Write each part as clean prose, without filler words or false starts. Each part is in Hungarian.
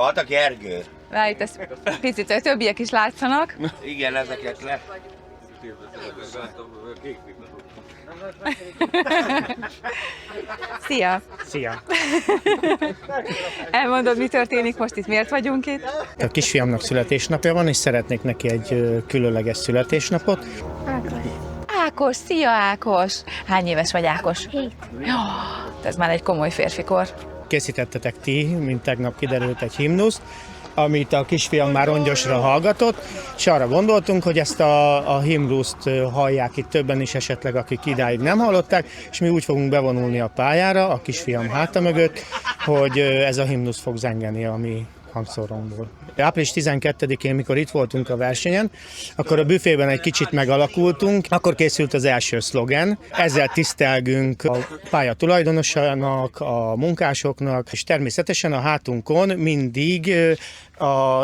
Hát a Gergő. Itt ezt picit, hogy többiek is látszanak. Igen, ezeket le. Szia! Szia! Elmondod, mi történik most itt, miért vagyunk itt? A kisfiamnak születésnapja van, és szeretnék neki egy különleges születésnapot. Ákos, szia Ákos! Hány éves vagy Ákos? 7. Ez már egy komoly férfikor. Készítettetek ti, mint tegnap kiderült, egy himnuszt, amit a kisfiam már rongyosra hallgatott, és arra gondoltunk, hogy ezt a himnuszt hallják itt többen is esetleg, akik idáig nem hallották, és mi úgy fogunk bevonulni a pályára, a kisfiam háta mögött, hogy ez a himnusz fog zengeni a mi hangszóromból. Április 12-én, mikor itt voltunk a versenyen, akkor a büfében egy kicsit megalakultunk, akkor készült az első szlogen. Ezzel tisztelgünk a pálya tulajdonosának, a munkásoknak, és természetesen a hátunkon mindig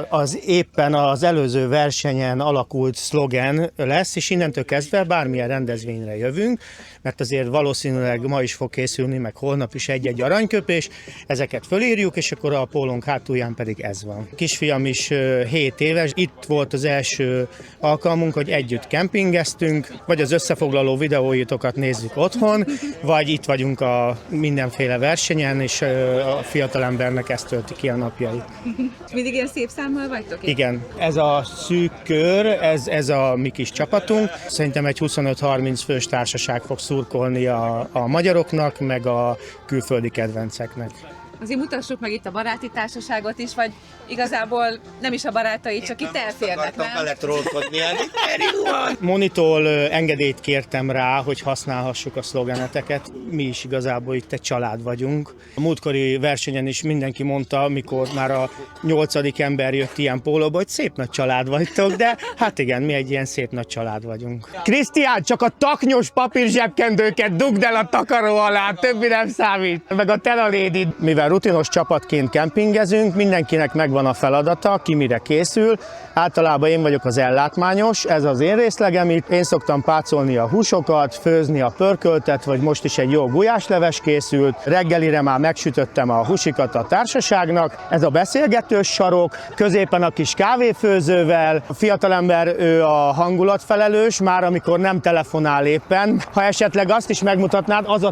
az éppen az előző versenyen alakult szlogen lesz, és innentől kezdve bármilyen rendezvényre jövünk, mert azért valószínűleg ma is fog készülni, meg holnap is egy-egy aranyköpés, ezeket fölírjuk, és akkor a pólónk hátulján pedig ez van. Kisfiam is 7 éves, itt volt az első alkalmunk, hogy együtt kempingeztünk, vagy az összefoglaló videóitokat nézzük otthon, vagy itt vagyunk a mindenféle versenyen, és a fiatalembernek ezt tölti ki a napjait. Mindig ilyen szép számmal vagytok itt? Igen, ez a szűk kör, ez a mi kis csapatunk. Szerintem egy 25-30 fős társaság fog szurkolni a magyaroknak, meg a külföldi kedvenceknek. Azért mutassuk meg itt a baráti társaságot is, vagy igazából nem is a barátai, csak itt elférnek, nem? Beletrollkodni, Monitól engedélyt kértem rá, hogy használhassuk a szlogeneteket. Mi is igazából itt egy család vagyunk. A múltkori versenyen is mindenki mondta, mikor már a 8. ember jött ilyen pólóba, hogy szép nagy család vagytok, de hát igen, mi egy ilyen szép nagy család vagyunk. Krisztián, csak a taknyos papír zsebkendőket dugd el a takaró alá, többi nem számít. Meg a telalédid. Mivel rutinos csapatként kempingezünk, mindenkinek megvan a feladata, ki mire készül. Általában én vagyok az ellátmányos, ez az én részlegem itt. Én szoktam pácolni a húsokat, főzni a pörköltet, vagy most is egy jó gulyásleves készült. Reggelire már megsütöttem a húsikat a társaságnak. Ez a beszélgetős sarok, középen a kis kávéfőzővel. A fiatalember, ő a hangulatfelelős, már amikor nem telefonál éppen. Ha esetleg azt is megmutatnád, az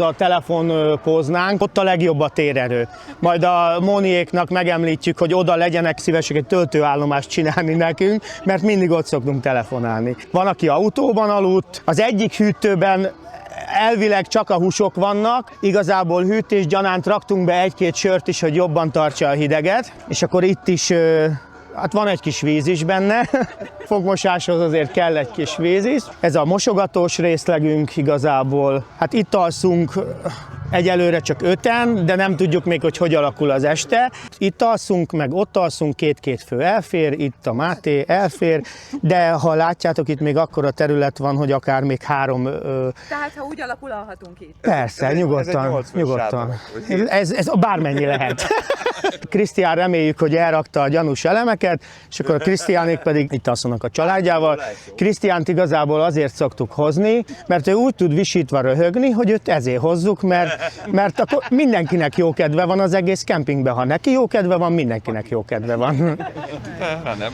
a telefon póznánk, ott a legjobb a térerő. Majd a Móniéknak megemlítjük, hogy oda legyenek szívesek egy töltőállomást csinálni nekünk, mert mindig ott szoktunk telefonálni. Van, aki autóban aludt, az egyik hűtőben elvileg csak a húsok vannak, igazából hűtés gyanánt raktunk be egy-két sört is, hogy jobban tartsa a hideget, és akkor itt is hát van egy kis víz is benne, fogmosáshoz azért kell egy kis víz is. Ez a mosogatós részlegünk igazából, hát itt alszunk egyelőre csak 5-en, de nem tudjuk még, hogy alakul az este. Itt alszunk, meg ott alszunk, 2 fő elfér, itt a Máté elfér, de ha látjátok, itt még akkora terület van, hogy akár még 3... Tehát, ha úgy alakul, alhatunk itt. Persze, nyugodtan. Ez bármennyi lehet. Krisztián reméljük, hogy elrakta a gyanús elemeket, és akkor a Krisztiánék pedig itt alszanak a családjával. Krisztiánt igazából azért szoktuk hozni, mert ő úgy tud visítva röhögni, hogy őt ezért hozzuk, mert akkor mindenkinek jó kedve van az egész kempingben. Ha neki jó kedve van, mindenkinek jó kedve van.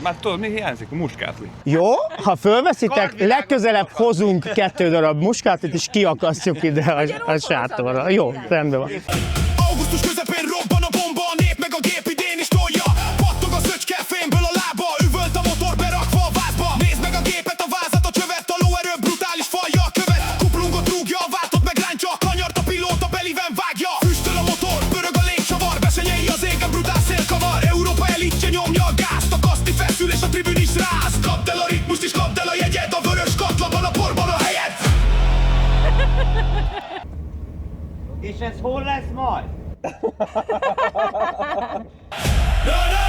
Már tudod, mi hiányzik? A muskátli. Jó, ha fölveszitek, legközelebb hozunk 2 darab muskátlit, és kiakasztjuk ide a sátorra. Jó, rendben van. Augusztus közepén robban a bomba, a nép meg a gép idén is tolja. Pattog a szöcske fémből a lába, üvölt a motor berakva a vázba. Nézd meg a gépet, a vázat, a csövet, a lóerő brutális falja a követ. Kuplungot rúgja, a váltot meg rántja, a kanyart a pilóta beliven vágja. Füstöl a motor, pörög a légcsavar, versenyei az égen brutál szélkavar. Európa elitje nyomja a gázt, a kaszti feszül és a tribün is ráz. Kapd el a ritmust és kapd el a jegyet, a vörös katlapban a porban a helyet. És ez hol lesz majd? Na, na!